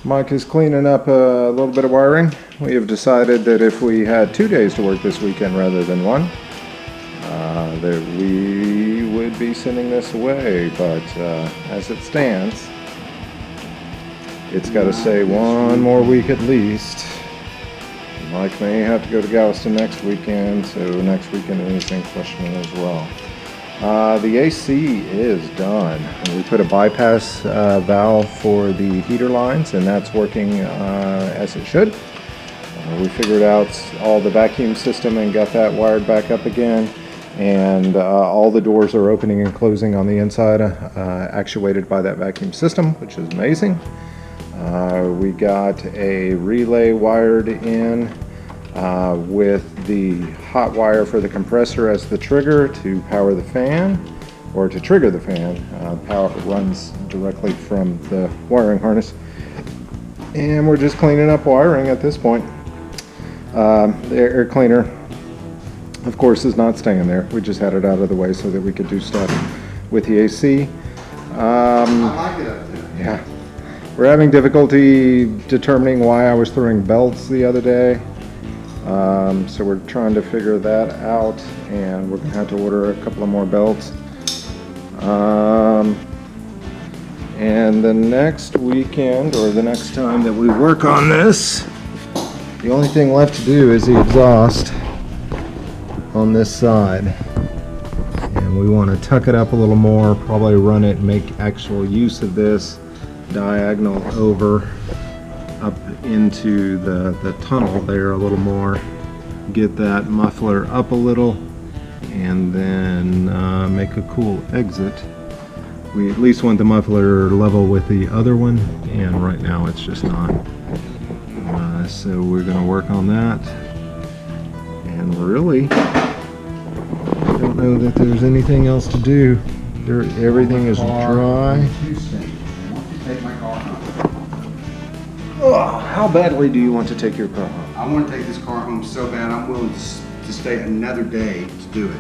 Mike is cleaning up a little bit of wiring. We have decided that if we had 2 days to work this weekend rather than one, that we would be sending this away, but as it stands, it's got to stay one more week at least. Mike may have to go to Galveston next weekend, so next weekend is in question as well. The AC is done. We put a bypass valve for the heater lines, and that's working as it should. We figured out all the vacuum system and got that wired back up again. And all the doors are opening and closing on the inside, actuated by that vacuum system, which is amazing. We got a relay wired in with the hot wire for the compressor as the trigger to power the fan, or to trigger the fan. Power runs directly from the wiring harness. And we're just cleaning up wiring at this point. The air cleaner, of course, is not staying there. We just had it out of the way so that we could do stuff with the AC. I like it up there. Yeah. We're having difficulty determining why I was throwing belts the other day. So we're trying to figure that out, and we're going to have to order a couple of more belts. And the next weekend, or the next time that we work on this, the only thing left to do is the exhaust on this side, and we want to tuck it up a little more, probably run it and make actual use of this diagonal over up into the tunnel there a little more, get that muffler up a little, and then make a cool exit. We at least want the muffler level with the other one, and right now it's just not. So we're going to work on that. And really, I don't know that there's anything else to do. Everything is dry. Oh, how badly do you want to take your car home? I want to take this car home so bad I'm willing to stay another day to do it.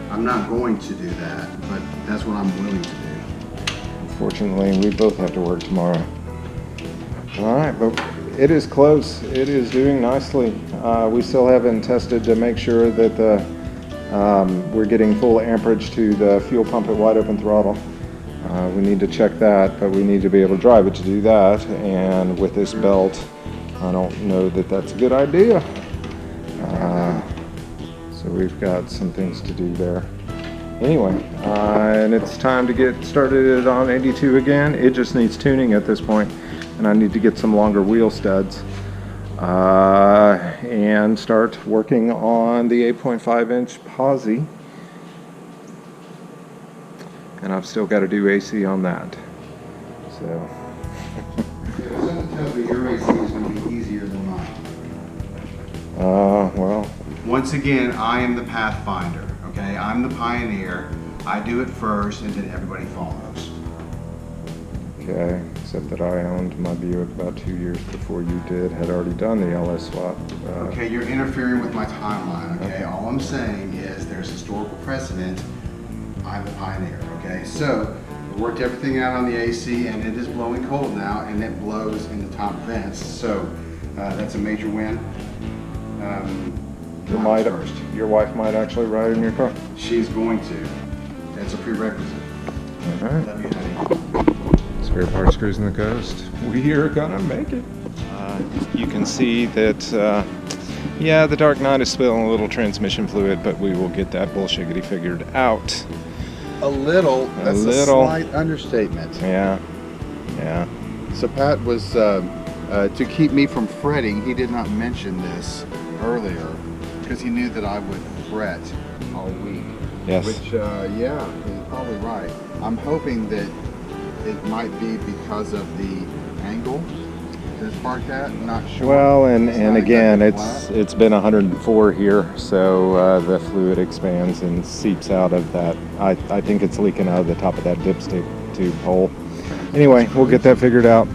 I'm not going to do that, but that's what I'm willing to do. Unfortunately, we both have to work tomorrow. All right, but it is close. It is doing nicely. We still haven't tested to make sure that we're getting full amperage to the fuel pump at wide open throttle. We need to check that, but we need to be able to drive it to do that. And with this belt, I don't know that that's a good idea. So we've got some things to do there. Anyway, and it's time to get started on 82 again. It just needs tuning at this point, and I need to get some longer wheel studs and start working on the 8.5-inch posi. And I've still got to do AC on that. So. Something tells me your AC is going to be easier than mine. Well. Once again, I am the pathfinder, okay? I'm the pioneer. I do it first, and then everybody follows. Okay, except that I owned my Buick about 2 years before you did, had already done the LS swap. Okay, you're interfering with my timeline, okay? All I'm saying is there's historical precedent. I'm the pioneer, okay? So, we worked everything out on the AC, and it is blowing cold now, and it blows in the top vents. So, that's a major win. Your wife might actually ride in your car. She's going to. That's a prerequisite. All right. Love you, honey. Spare parts Cruisin the Coast. We are gonna make it. You can see that, yeah, the Dark Knight is spilling a little transmission fluid, but we will get that bullshiggity figured out. A little. That's a slight understatement. Yeah. Yeah. So Pat was, to keep me from fretting, he did not mention this earlier because he knew that I would fret all week. Yes. Which, yeah, he's probably right. I'm hoping that it might be because of the angle that it's parked at. I'm not sure. Well, and again, it's been 104 here, so the fluid expands and seeps out of that. I think it's leaking out of the top of that dipstick tube hole. Anyway, we'll get that figured out.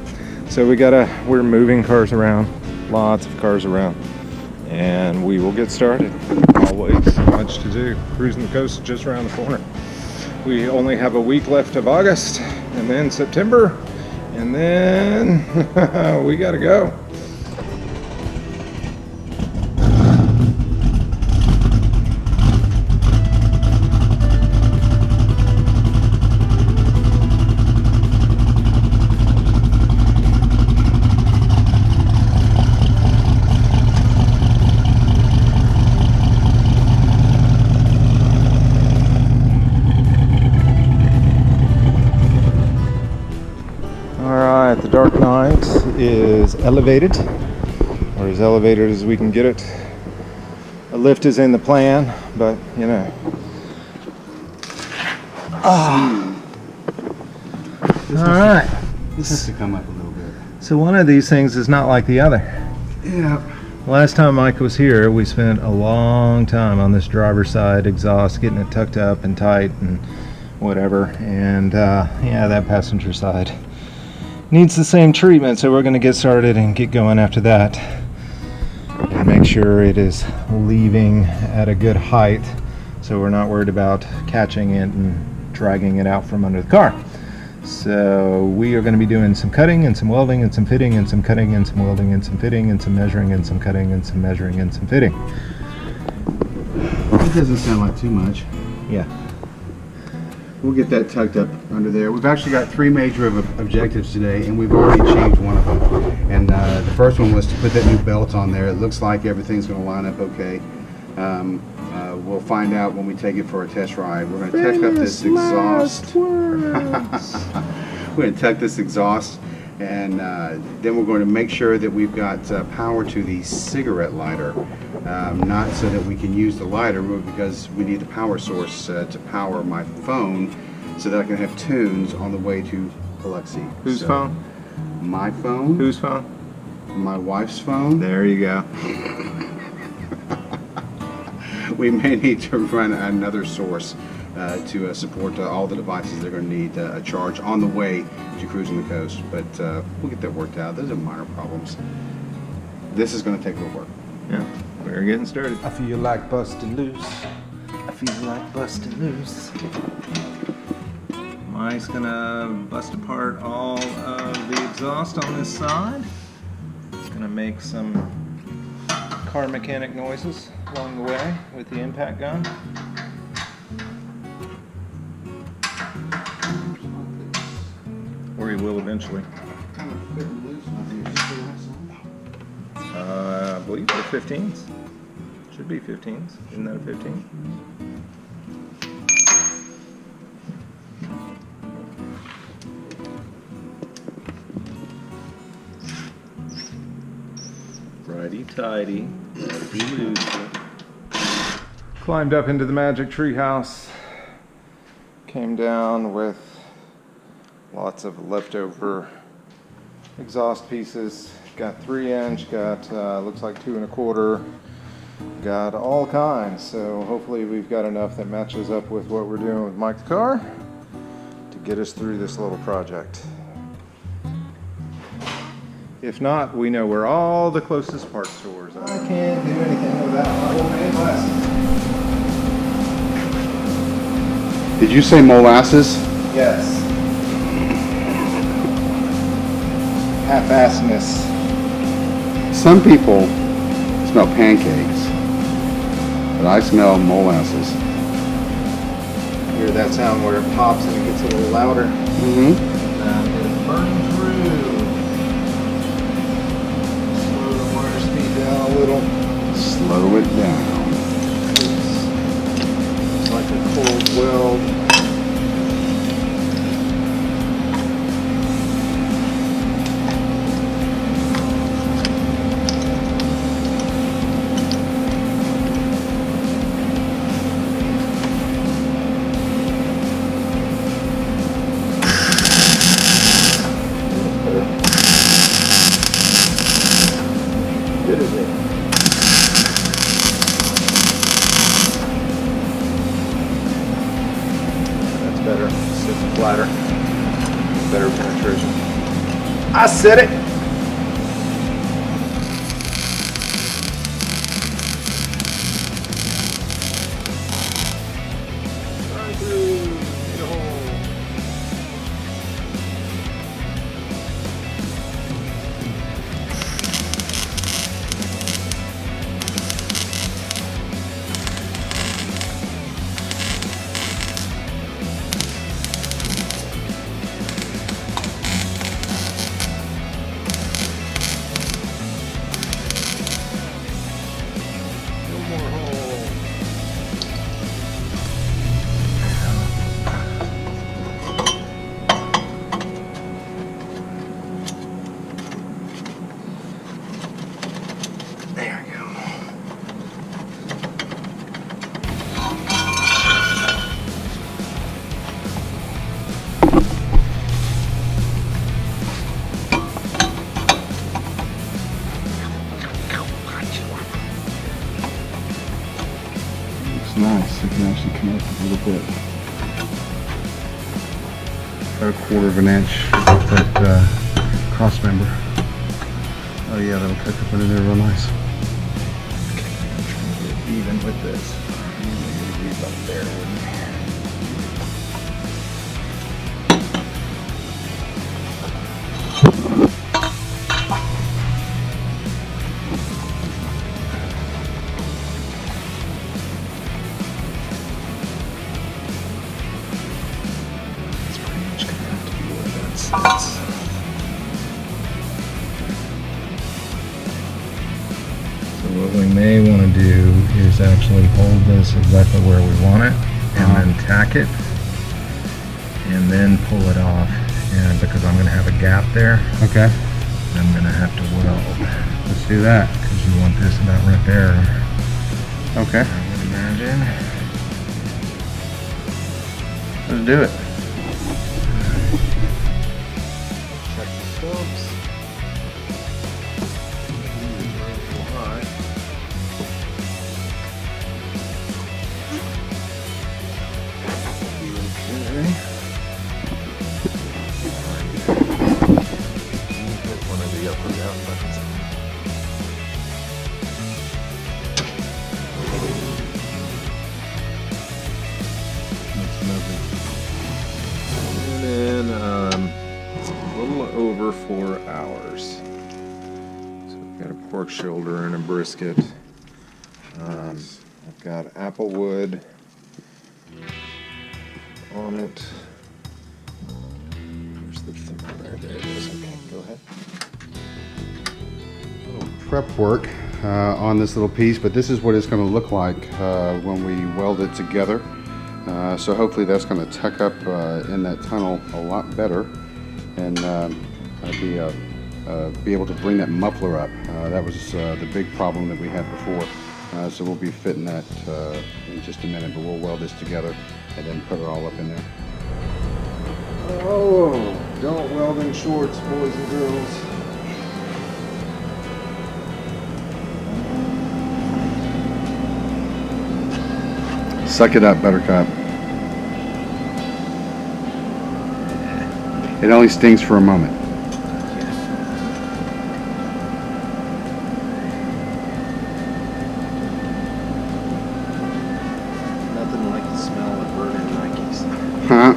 So we're moving cars around, lots of cars around, and we will get started. Always so much to do. Cruisin the Coast just around the corner. We only have a week left of August, and then September, And then we gotta go. Alright, the Dark Knight is elevated, or as elevated as we can get it. A lift is in the plan, but you know. Alright. This has to come up a little bit. So one of these things is not like the other. Yeah. Last time Mike was here, we spent a long time on this driver's side exhaust, getting it tucked up and tight and whatever. And yeah, that passenger side needs the same treatment, so we're going to get started and get going after that and make sure it is leaving at a good height so we're not worried about catching it and dragging it out from under the car. So we are going to be doing some cutting and some welding and some fitting and some cutting and some welding and some fitting and some measuring and some cutting and some measuring and some fitting. It doesn't sound like too much. Yeah. We'll get that tucked up under there. We've actually got 3 major objectives today, and we've already changed one of them. And the first one was to put that new belt on there. It looks like everything's going to line up okay. We'll find out when we take it for a test ride. We're going to tuck up this exhaust. We're going to tuck this exhaust, and then we're going to make sure that we've got power to the cigarette lighter. Not so that we can use the lighter, but because we need the power source to power my phone so that I can have tunes on the way to Biloxi. Whose phone? My phone. Whose phone? My wife's phone. There you go. We may need to run another source to support all the devices they're going to need a charge on the way to Cruisin The Coast, but we'll get that worked out. Those are minor problems. This is going to take a little work. Yeah, we're getting started. I feel like busting loose. I feel like busting loose. Mike's gonna bust apart all of the exhaust on this side. It's gonna make some car mechanic noises along the way with the impact gun. Or he will eventually. I believe they're 15s. Should be 15s. Isn't that a 15? Righty tighty. Climbed up into the magic tree house. Came down with lots of leftover exhaust pieces. Got 3-inch, got looks like 2 1/4, got all kinds. So hopefully we've got enough that matches up with what we're doing with Mike's car to get us through this little project. If not, we know where all the closest parts stores are. I can't do anything without my homemade glasses. Did you say molasses? Yes. Half-assedness. Some people smell pancakes, but I smell molasses. Hear that sound where it pops and it gets a little louder? Mm-hmm. That is burning through. Slow the water speed down a little. Slow it down. It's like a cold weld. Better, sits flatter, better penetration. I said it! Right through the hole. little bit. About 1/4 inch off that cross member. Oh yeah, that'll tuck up into there real nice. Even with this. Leave up there with me. It's pretty much gonna have to be where that sits. So what we may want to do is actually hold this exactly where we want it, and then tack it, and then pull it off. And because I'm going to have a gap there, Okay, I'm going to have to weld. let's do that. Because you want this about right there, Okay, I would imagine. let's do it. Check the scopes. One of the up or down buttons. And then a little over 4 hours. So we've got a pork shoulder and a brisket. I've got apple wood on it. Where's the thermometer? There it is. Okay, go ahead. Prep work on this little piece, but this is what it's going to look like when we weld it together. So hopefully that's going to tuck up in that tunnel a lot better, and be able to bring that muffler up. That was the big problem that we had before. So we'll be fitting that in just a minute, but we'll weld this together and then put it all up in there. Oh, don't weld in shorts, boys and girls. Suck it up, Buttercup. It only stings for a moment. Nothing like the smell of burning Nikes. Huh?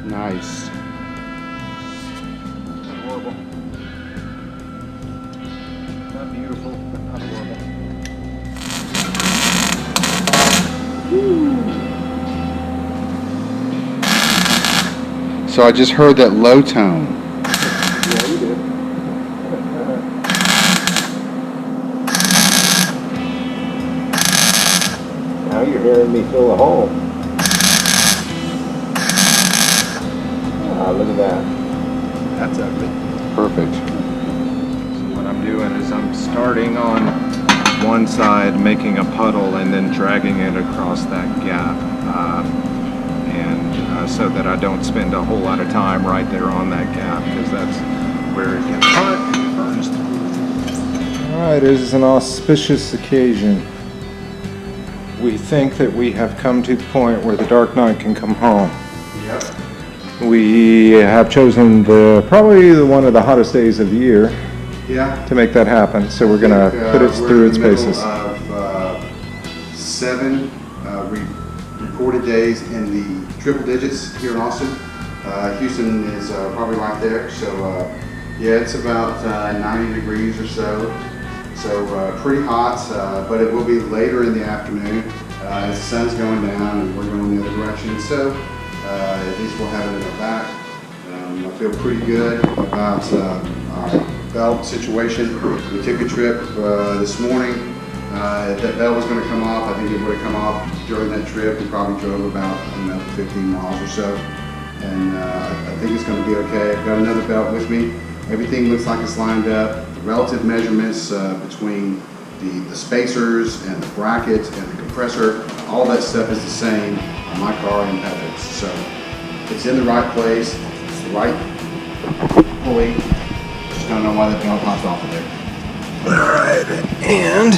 Nice. Not horrible. Not beautiful, but not horrible. So I just heard that low tone. Yeah, you did. Now you're hearing me fill a hole. Ah, look at that. That's ugly. Perfect. So what I'm doing is I'm starting on one side, making a puddle, and then dragging it across that gap. So that I don't spend a whole lot of time right there on that gap, because that's where it gets hot and burns through. Alright, it is an auspicious occasion. We think that we have come to the point where the Dark Knight can come home. Yep. We have chosen probably one of the hottest days of the year Yeah. to make that happen, so we're gonna put it through its paces. Of 7 reported days in the triple digits here in Austin. Houston is probably right there, so yeah, it's about 90 degrees or so. So pretty hot, but it will be later in the afternoon as the sun's going down and we're going the other direction. So at least we'll have it in our back. I feel pretty good about our belt situation. We took a trip this morning That belt was going to come off. I think it would have come off during that trip. We probably drove about 15 miles or so, and I think it's going to be okay. I've got another belt with me. Everything looks like it's lined up. The relative measurements between the spacers and the brackets and the compressor, all that stuff is the same on my car and Patrick's. So it's in the right place. It's the right pulley. Just don't know why that belt popped off of there. All right, and